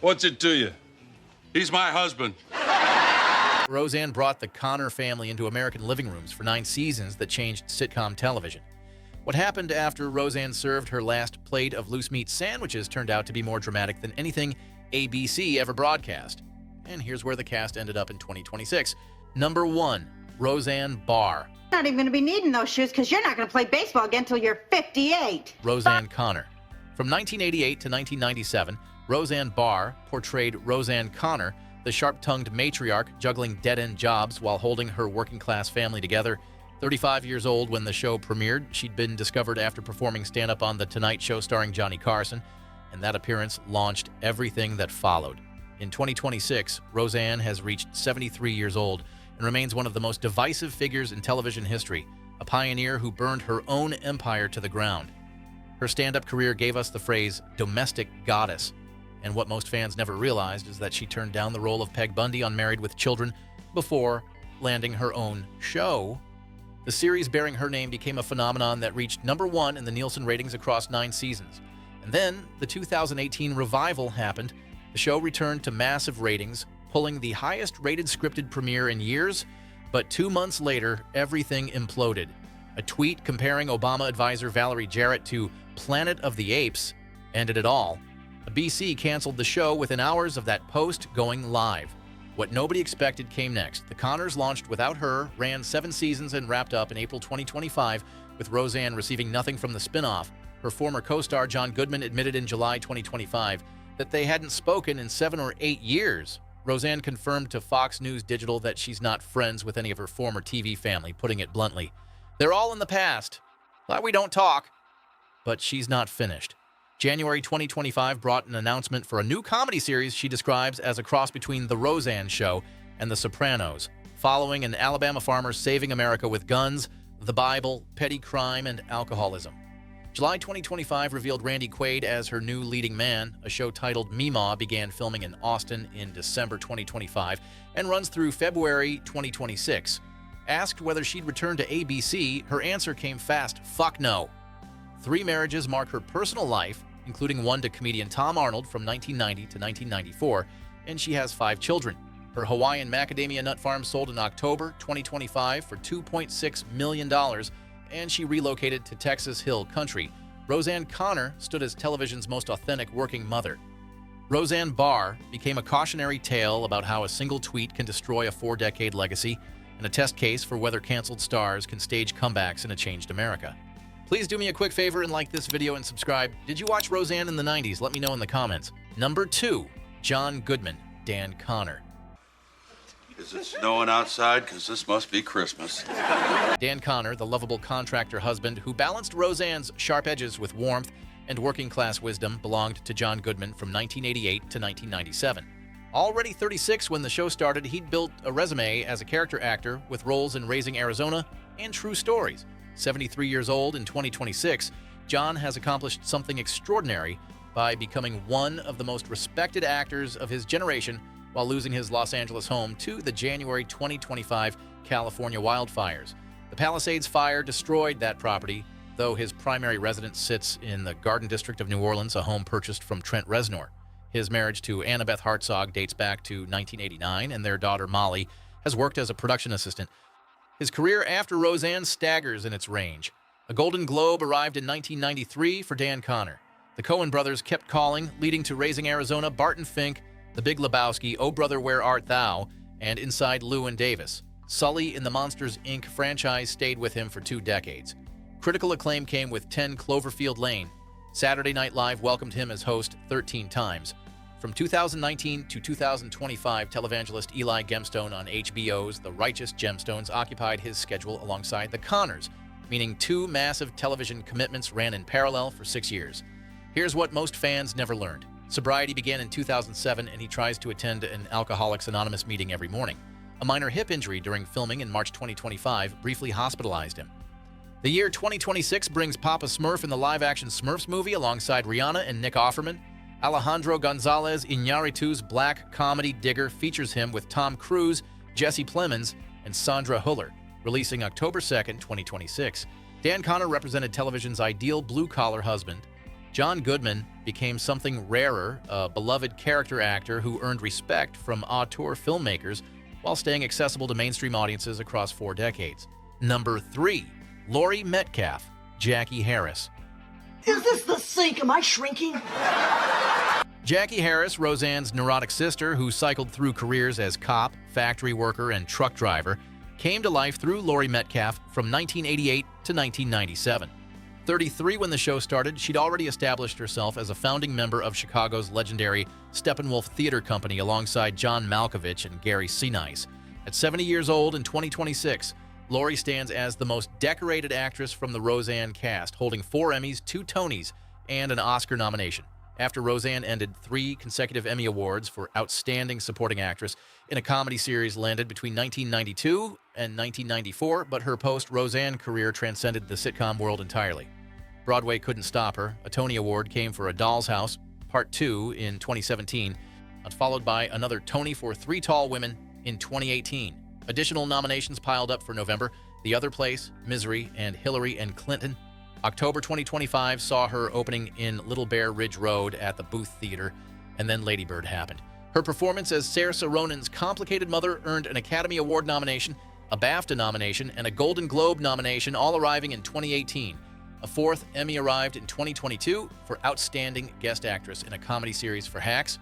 What's it to you? He's my husband. Roseanne brought the Connor family into American living rooms for 9 seasons that changed sitcom television. What happened after Roseanne served her last plate of loose meat sandwiches turned out to be more dramatic than anything ABC ever broadcast. And here's where the cast ended up in 2026. Number 1, Roseanne Barr. Not even going to be needing those shoes because you're not going to play baseball again until you're 58. Roseanne Connor. From 1988 to 1997, Roseanne Barr portrayed Roseanne Connor, the sharp-tongued matriarch juggling dead-end jobs while holding her working-class family together. 35 years old when the show premiered, she'd been discovered after performing stand-up on The Tonight Show starring Johnny Carson, and that appearance launched everything that followed. In 2026, Roseanne has reached 73 years old and remains one of the most divisive figures in television history, a pioneer who burned her own empire to the ground. Her stand-up career gave us the phrase domestic goddess, and what most fans never realized is that she turned down the role of Peg Bundy on Married with Children before landing her own show. The series bearing her name became a phenomenon that reached number 1 in the Nielsen ratings across 9 seasons. And then the 2018 revival happened. The show returned to massive ratings, pulling the highest-rated scripted premiere in years, but 2 months later, everything imploded. A tweet comparing Obama advisor Valerie Jarrett to Planet of the Apes ended it all. ABC canceled the show within hours of that post going live. What nobody expected came next. The Connors launched without her, ran 7 seasons, and wrapped up in April 2025, with Roseanne receiving nothing from the spinoff. Her former co-star John Goodman admitted in July 2025 that they hadn't spoken in 7 or 8 years. Roseanne confirmed to Fox News Digital that she's not friends with any of her former TV family, putting it bluntly. They're all in the past. Glad we don't talk. But she's not finished. January 2025 brought an announcement for a new comedy series she describes as a cross between The Roseanne Show and The Sopranos, following an Alabama farmer saving America with guns, the Bible, petty crime, and alcoholism. July 2025 revealed Randy Quaid as her new leading man. A show titled Meemaw began filming in Austin in December 2025 and runs through February 2026. Asked whether she'd return to ABC, her answer came fast: fuck no. 3 marriages mark her personal life, including one to comedian Tom Arnold from 1990 to 1994, and she has 5 children. Her Hawaiian macadamia nut farm sold in October 2025 for $2.6 million, and she relocated to Texas Hill Country. Roseanne Connor stood as television's most authentic working mother. Roseanne Barr became a cautionary tale about how a single tweet can destroy a 4-decade legacy, and a test case for whether canceled stars can stage comebacks in a changed America. Please do me a quick favor and like this video and subscribe. Did you watch Roseanne in the 90s? Let me know in the comments. Number 2, John Goodman, Dan Connor. Is it snowing outside? Because this must be Christmas. Dan Connor, the lovable contractor husband who balanced Roseanne's sharp edges with warmth and working-class wisdom, belonged to John Goodman from 1988 to 1997. Already 36 when the show started, he'd built a resume as a character actor with roles in Raising Arizona and True Stories. 73 years old in 2026, John has accomplished something extraordinary by becoming one of the most respected actors of his generation while losing his Los Angeles home to the January 2025 California wildfires. The Palisades fire destroyed that property, though his primary residence sits in the Garden District of New Orleans, a home purchased from Trent Reznor. His marriage to Annabeth Hartzog dates back to 1989, and their daughter Molly has worked as a production assistant. His career after Roseanne staggers in its range. A Golden Globe arrived in 1993 for Dan Connor. The Coen brothers kept calling, leading to Raising Arizona, Barton Fink, The Big Lebowski, Oh Brother, Where Art Thou, and Inside Llewyn Davis. Sully in the Monsters, Inc. franchise stayed with him for 2 decades. Critical acclaim came with 10 Cloverfield Lane. Saturday Night Live welcomed him as host 13 times. From 2019 to 2025, televangelist Eli Gemstone on HBO's The Righteous Gemstones occupied his schedule alongside the Connors, meaning 2 massive television commitments ran in parallel for 6 years. Here's what most fans never learned. Sobriety began in 2007, and he tries to attend an Alcoholics Anonymous meeting every morning. A minor hip injury during filming in March 2025 briefly hospitalized him. The year 2026 brings Papa Smurf in the live-action Smurfs movie alongside Rihanna and Nick Offerman. Alejandro Gonzalez Iñárritu's black comedy Digger features him with Tom Cruise, Jesse Plemons, and Sandra Huller, releasing October 2nd, 2026. Dan Connor represented television's ideal blue-collar husband. John Goodman became something rarer, a beloved character actor who earned respect from auteur filmmakers while staying accessible to mainstream audiences across 4 decades. Number 3, Laurie Metcalf, Jackie Harris. Is this the sink? Am I shrinking? Jackie Harris, Roseanne's neurotic sister who cycled through careers as cop, factory worker, and truck driver, came to life through Laurie Metcalf from 1988 to 1997. 33 when the show started, she'd already established herself as a founding member of Chicago's legendary Steppenwolf Theater Company alongside John Malkovich and Gary Sinise. At 70 years old in 2026, Laurie stands as the most decorated actress from the Roseanne cast, holding 4 Emmys, 2 Tonys, and an Oscar nomination. After Roseanne ended, 3 consecutive Emmy Awards for Outstanding Supporting Actress in a comedy series landed between 1992 and 1994, but her post-Roseanne career transcended the sitcom world entirely. Broadway couldn't stop her. A Tony Award came for A Doll's House, Part 2 in 2017, followed by another Tony for 3 Tall Women in 2018. Additional nominations piled up for November: The Other Place, Misery, and Hillary and Clinton. October 2025 saw her opening in Little Bear Ridge Road at the Booth Theater, and then Lady Bird happened. Her performance as Saoirse Ronan's complicated mother earned an Academy Award nomination, a BAFTA nomination, and a Golden Globe nomination, all arriving in 2018. A 4th Emmy arrived in 2022 for Outstanding Guest Actress in a Comedy Series for Hacks.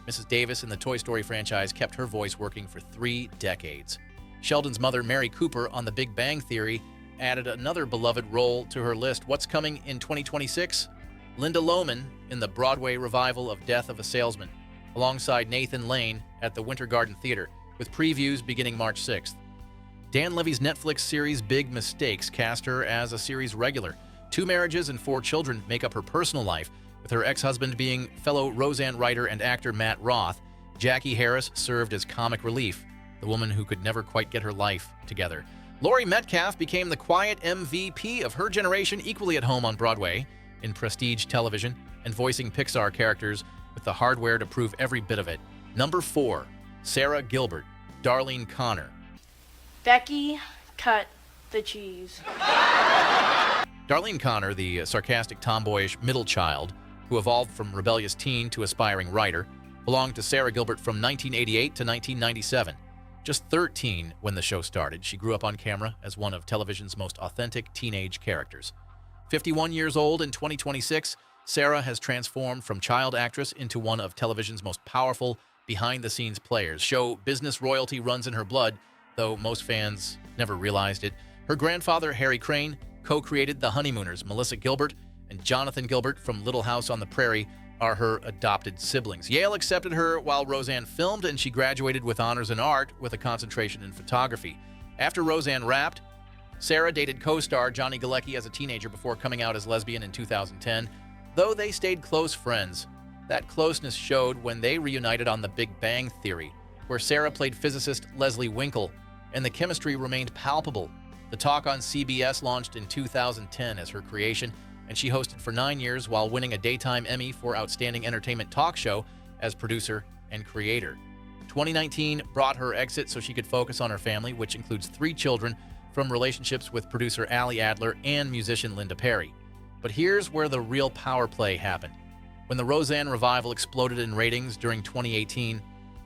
Mrs. Davis in the Toy Story franchise kept her voice working for 3 decades. Sheldon's mother, Mary Cooper, on The Big Bang Theory, added another beloved role to her list. What's coming in 2026? Linda Lohman in the Broadway revival of Death of a Salesman, alongside Nathan Lane at the Winter Garden Theater, with previews beginning March 6th. Dan Levy's Netflix series Big Mistakes cast her as a series regular. 2 marriages and 4 children make up her personal life, with her ex-husband being fellow Roseanne writer and actor Matt Roth. Jackie Harris served as comic relief, the woman who could never quite get her life together. Laurie Metcalf became the quiet MVP of her generation, equally at home on Broadway, in prestige television, and voicing Pixar characters with the hardware to prove every bit of it. Number 4, Sara Gilbert, Darlene Connor. Becky, cut the cheese. Darlene Connor, the sarcastic, tomboyish middle child who evolved from rebellious teen to aspiring writer, belonged to Sara Gilbert from 1988 to 1997. Just 13 when the show started, she grew up on camera as one of television's most authentic teenage characters. 51 years old in 2026, Sara has transformed from child actress into one of television's most powerful behind-the-scenes players. Show business royalty runs in her blood, though most fans never realized it. Her grandfather, Harry Crane, co-created The Honeymooners. Melissa Gilbert and Jonathan Gilbert from Little House on the Prairie are her adopted siblings. Yale accepted her while Roseanne filmed, and she graduated with honors in art with a concentration in photography. After Roseanne wrapped, Sara dated co-star Johnny Galecki as a teenager before coming out as lesbian in 2010. Though they stayed close friends, that closeness showed when they reunited on The Big Bang Theory, where Sara played physicist Leslie Winkle, and the chemistry remained palpable. The Talk on CBS launched in 2010 as her creation, and she hosted for 9 years while winning a Daytime Emmy for Outstanding Entertainment Talk Show as producer and creator. 2019 brought her exit so she could focus on her family, which includes 3 children from relationships with producer Ali Adler and musician Linda Perry. But here's where the real power play happened. When the Roseanne revival exploded in ratings during 2018,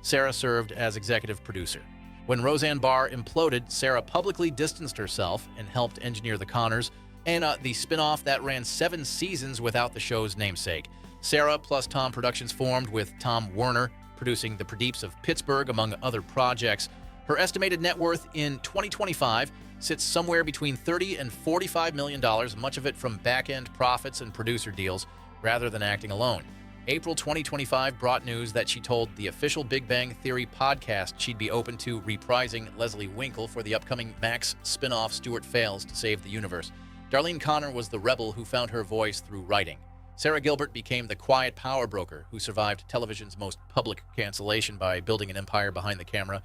Sara served as executive producer. When Roseanne Barr imploded, Sara publicly distanced herself and helped engineer The Connors and the spinoff that ran 7 seasons without the show's namesake. Sara plus Tom Productions formed, with Tom Werner producing The Pradeeps of Pittsburgh, among other projects. Her estimated net worth in 2025 sits somewhere between $30 and $45 million, much of it from back-end profits and producer deals, rather than acting alone. April 2025 brought news that she told the official Big Bang Theory podcast she'd be open to reprising Leslie Winkle for the upcoming Max spinoff Stuart Fails to Save the Universe. Darlene Connor was the rebel who found her voice through writing. Sara Gilbert became the quiet power broker who survived television's most public cancellation by building an empire behind the camera.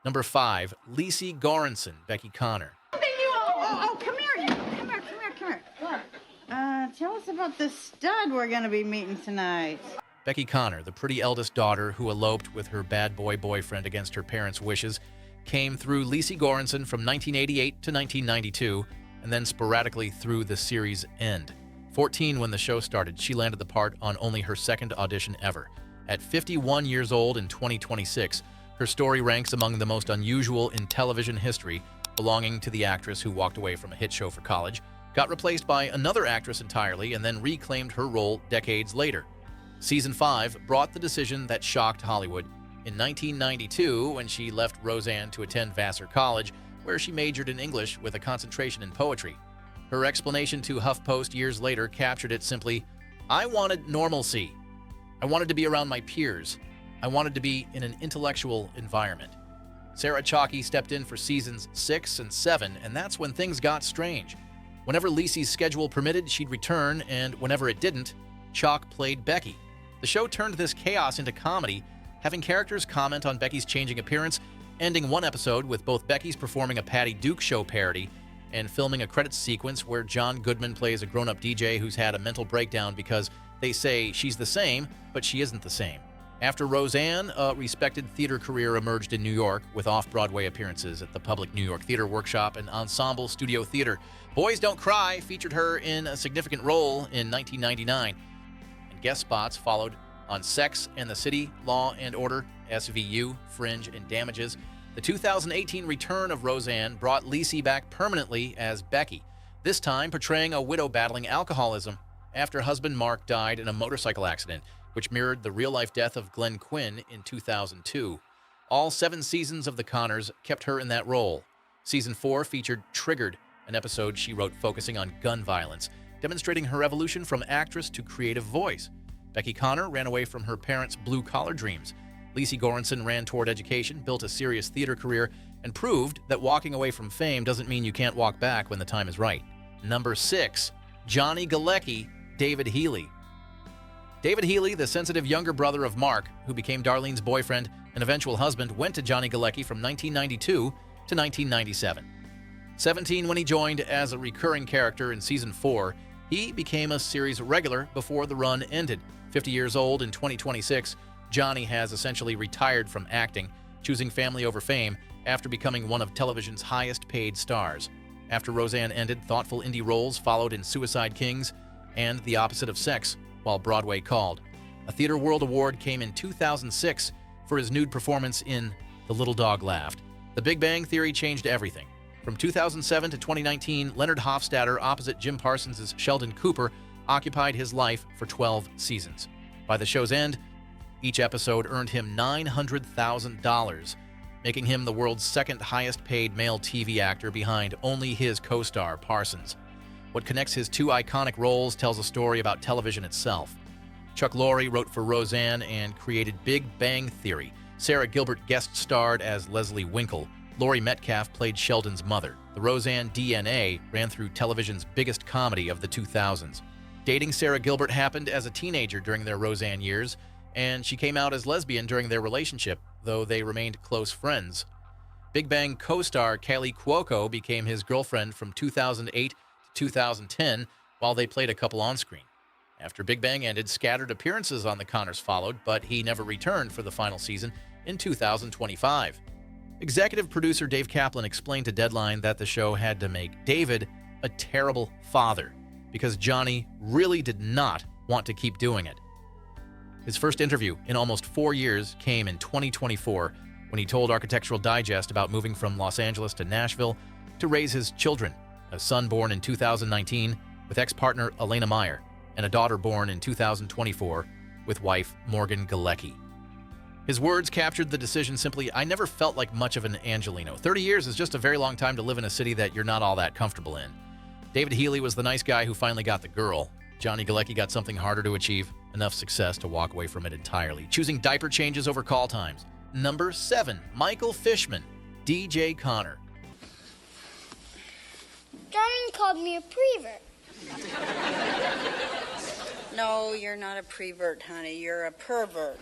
Number 5, Lecy Goranson, Becky Connor. Oh, come here, you. Come here. What? Tell us about the stud we're going to be meeting tonight. Becky Connor, the pretty eldest daughter who eloped with her bad boy boyfriend against her parents' wishes, came through Lecy Goranson from 1988 to 1992, and then sporadically through the series' end. 14 when the show started, she landed the part on only her second audition ever. At 51 years old in 2026, her story ranks among the most unusual in television history, belonging to the actress who walked away from a hit show for college, got replaced by another actress entirely, and then reclaimed her role decades later. Season 5 brought the decision that shocked Hollywood. In 1992, when she left Roseanne to attend Vassar College, where she majored in English with a concentration in poetry. Her explanation to HuffPost years later captured it simply, "I wanted normalcy. I wanted to be around my peers. I wanted to be in an intellectual environment." Sarah Chalky stepped in for seasons 6 and 7, and that's when things got strange. Whenever Lecy's schedule permitted, she'd return, and whenever it didn't, Chalk played Becky. The show turned this chaos into comedy, having characters comment on Becky's changing appearance, ending one episode with both Becky's performing a Patty Duke Show parody and filming a credits sequence where John Goodman plays a grown-up DJ who's had a mental breakdown because they say she's the same, but she isn't the same. After Roseanne, a respected theater career emerged in New York with off-Broadway appearances at the Public New York Theater Workshop and Ensemble Studio Theater. Boys Don't Cry featured her in a significant role in 1999, and guest spots followed on Sex and the City, Law and Order, SVU, Fringe, and Damages. The 2018 return of Roseanne brought Lecy back permanently as Becky, this time portraying a widow battling alcoholism after husband Mark died in a motorcycle accident, which mirrored the real-life death of Glenn Quinn in 2002. All 7 seasons of The Connors kept her in that role. Season 4 featured Triggered, an episode she wrote focusing on gun violence, demonstrating her evolution from actress to creative voice. Becky Connor ran away from her parents' blue-collar dreams. Lecy Goranson ran toward education, built a serious theater career, and proved that walking away from fame doesn't mean you can't walk back when the time is right. Number 6, Johnny Galecki, David Healy. David Healy, the sensitive younger brother of Mark, who became Darlene's boyfriend and eventual husband, went to Johnny Galecki from 1992 to 1997. 17 when he joined as a recurring character in Season 4, he became a series regular before the run ended. 50 years old in 2026, Johnny has essentially retired from acting, choosing family over fame after becoming one of television's highest-paid stars. After Roseanne ended, thoughtful indie roles followed in Suicide Kings and The Opposite of Sex, while Broadway called. A Theater World Award came in 2006 for his nude performance in The Little Dog Laughed. The Big Bang Theory changed everything. From 2007 to 2019, Leonard Hofstadter, opposite Jim Parsons' Sheldon Cooper, occupied his life for 12 seasons. By the show's end, each episode earned him $900,000, making him the world's second highest-paid male TV actor behind only his co-star, Parsons. What connects his 2 iconic roles tells a story about television itself. Chuck Lorre wrote for Roseanne and created Big Bang Theory. Sara Gilbert guest-starred as Leslie Winkle. Laurie Metcalf played Sheldon's mother. The Roseanne DNA ran through television's biggest comedy of the 2000s. Dating Sara Gilbert happened as a teenager during their Roseanne years, and she came out as lesbian during their relationship, though they remained close friends. Big Bang co-star Kaley Cuoco became his girlfriend from 2008 to 2010 while they played a couple on-screen. After Big Bang ended, scattered appearances on The Connors followed, but he never returned for the final season in 2025. Executive producer Dave Kaplan explained to Deadline that the show had to make David a terrible father because Johnny really did not want to keep doing it. His first interview in almost 4 years came in 2024 when he told Architectural Digest about moving from Los Angeles to Nashville to raise his children, a son born in 2019 with ex-partner Elena Meyer, and a daughter born in 2024 with wife Morgan Galecki. His words captured the decision simply, "I never felt like much of an Angelino. 30 years is just a very long time to live in a city that you're not all that comfortable in." David Healy was the nice guy who finally got the girl. Johnny Galecki got something harder to achieve, enough success to walk away from it entirely, choosing diaper changes over call times. Number 7, Michael Fishman, DJ Connor. Darlene called me a prevert. No, you're not a prevert, honey. You're a pervert.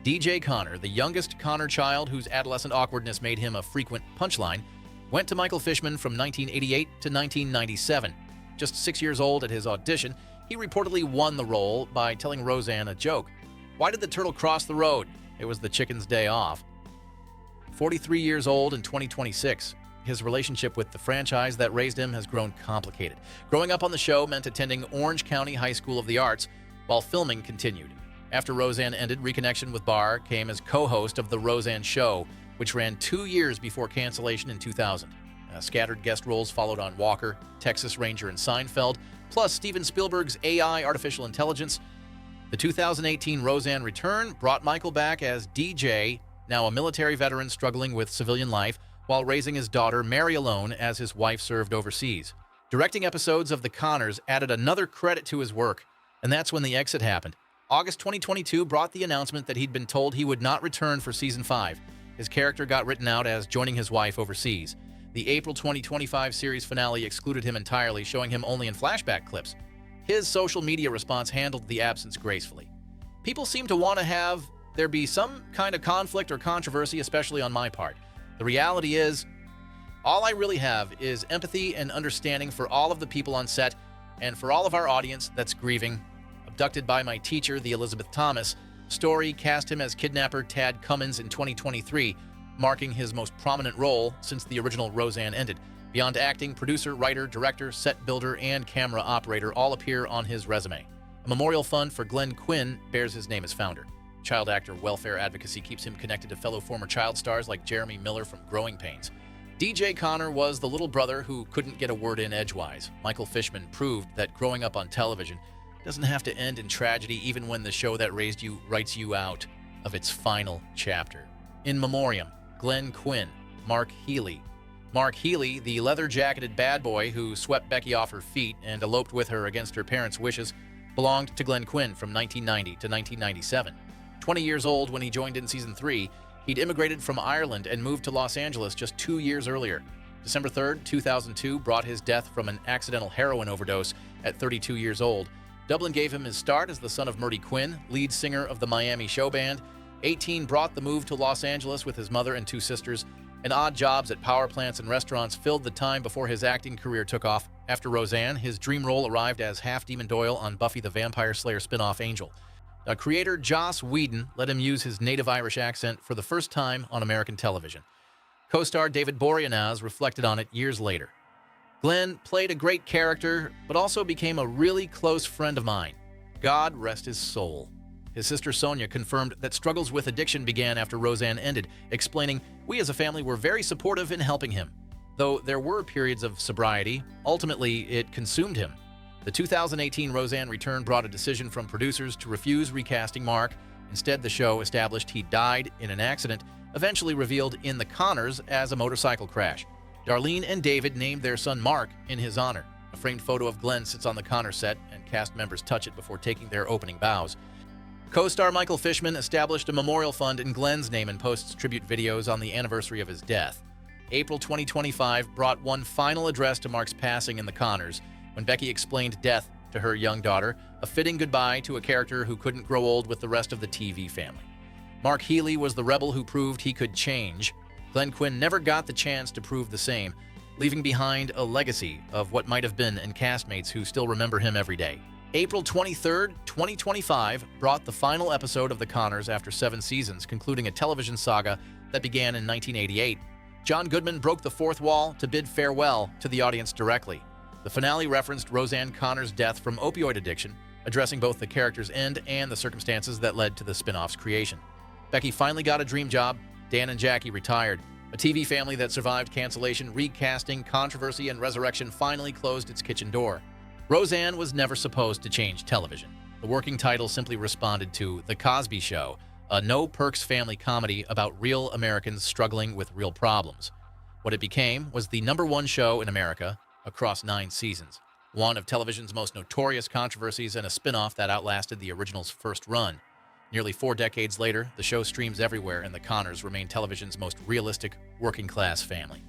DJ Connor, the youngest Connor child whose adolescent awkwardness made him a frequent punchline, went to Michael Fishman from 1988 to 1997. Just 6 years old at his audition, he reportedly won the role by telling Roseanne a joke. "Why did the turtle cross the road? It was the chicken's day off." 43 years old in 2026, his relationship with the franchise that raised him has grown complicated. Growing up on the show meant attending Orange County High School of the Arts while filming continued. After Roseanne ended, reconnection with Barr came as co-host of The Roseanne Show, which ran 2 years before cancellation in 2000. Scattered guest roles followed on Walker, Texas Ranger, and Seinfeld, plus Steven Spielberg's AI, artificial intelligence. The 2018 Roseanne return brought Michael back as DJ, now a military veteran struggling with civilian life, while raising his daughter Mary alone as his wife served overseas. Directing episodes of The Connors added another credit to his work, and that's when the exit happened. August 2022 brought the announcement that he'd been told he would not return for Season 5. His character got written out as joining his wife overseas. The April 2025 series finale excluded him entirely, showing him only in flashback clips. His social media response handled the absence gracefully. People seem to want to have there be some kind of conflict or controversy, especially on my part. The reality is, all I really have is empathy and understanding for all of the people on set and for all of our audience that's grieving. Abducted by my teacher, the Elizabeth Thomas, Story cast him as kidnapper Tad Cummins in 2023, marking his most prominent role since the original Roseanne ended. Beyond acting, producer, writer, director, set builder, and camera operator all appear on his resume. A memorial fund for Glenn Quinn bears his name as founder. Child actor welfare advocacy keeps him connected to fellow former child stars like Jeremy Miller from Growing Pains. DJ Connor was the little brother who couldn't get a word in edgewise. Michael Fishman proved that growing up on television doesn't have to end in tragedy even when the show that raised you writes you out of its final chapter. In memoriam, Glenn Quinn, Mark Healy. Mark Healy, the leather-jacketed bad boy who swept Becky off her feet and eloped with her against her parents' wishes, belonged to Glenn Quinn from 1990 to 1997. 20 years old when he joined in Season 3, he'd immigrated from Ireland and moved to Los Angeles just 2 years earlier. December 3rd, 2002 brought his death from an accidental heroin overdose at 32 years old. Dublin gave him his start as the son of Murdy Quinn, lead singer of the Miami show band. 18 brought the move to Los Angeles with his mother and two sisters, and odd jobs at power plants and restaurants filled the time before his acting career took off. After Roseanne, his dream role arrived as Half Demon Doyle on Buffy the Vampire Slayer spinoff Angel. Creator Joss Whedon let him use his native Irish accent for the first time on American television. Co-star David Boreanaz reflected on it years later. Glenn played a great character, but also became a really close friend of mine. God rest his soul. His sister Sonia confirmed that struggles with addiction began after Roseanne ended, explaining, "We as a family were very supportive in helping him. Though there were periods of sobriety, ultimately it consumed him." The 2018 Roseanne return brought a decision from producers to refuse recasting Mark. Instead, the show established he died in an accident, eventually revealed in The Connors as a motorcycle crash. Darlene and David named their son Mark in his honor. A framed photo of Glenn sits on the Connor set, and cast members touch it before taking their opening bows. Co-star Michael Fishman established a memorial fund in Glenn's name and posts tribute videos on the anniversary of his death. April 2025 brought one final address to Mark's passing in The Connors, when Becky explained death to her young daughter, a fitting goodbye to a character who couldn't grow old with the rest of the TV family. Mark Healy was the rebel who proved he could change. Glenn Quinn never got the chance to prove the same, leaving behind a legacy of what might have been and castmates who still remember him every day. April 23rd, 2025 brought the final episode of The Connors after 7 seasons, concluding a television saga that began in 1988. John Goodman broke the fourth wall to bid farewell to the audience directly. The finale referenced Roseanne Connor's death from opioid addiction, addressing both the character's end and the circumstances that led to the spin-off's creation. Becky finally got a dream job. Dan and Jackie retired. A TV family that survived cancellation, recasting, controversy, and resurrection finally closed its kitchen door. Roseanne was never supposed to change television. The working title simply responded to The Cosby Show, a no-perks family comedy about real Americans struggling with real problems. What it became was the #1 show in America across 9 seasons, one of television's most notorious controversies and a spin-off that outlasted the original's first run. Nearly 4 decades later, the show streams everywhere, and the Connors remain television's most realistic working-class family.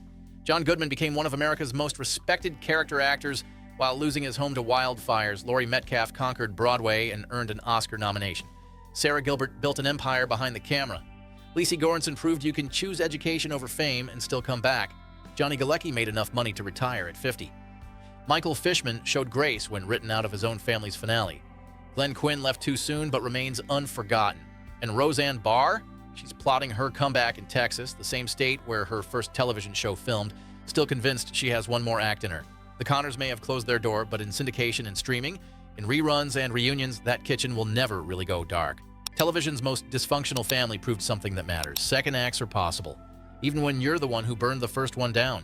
John Goodman became one of America's most respected character actors. While losing his home to wildfires, Laurie Metcalf conquered Broadway and earned an Oscar nomination. Sara Gilbert built an empire behind the camera. Lecy Goranson proved you can choose education over fame and still come back. Johnny Galecki made enough money to retire at 50. Michael Fishman showed grace when written out of his own family's finale. Glenn Quinn left too soon but remains unforgotten. And Roseanne Barr? She's plotting her comeback in Texas, the same state where her first television show filmed. still convinced she has one more act in her. The Connors may have closed their door, but in syndication and streaming, in reruns and reunions, that kitchen will never really go dark. Television's most dysfunctional family proved something that matters. Second acts are possible, even when you're the one who burned the first one down.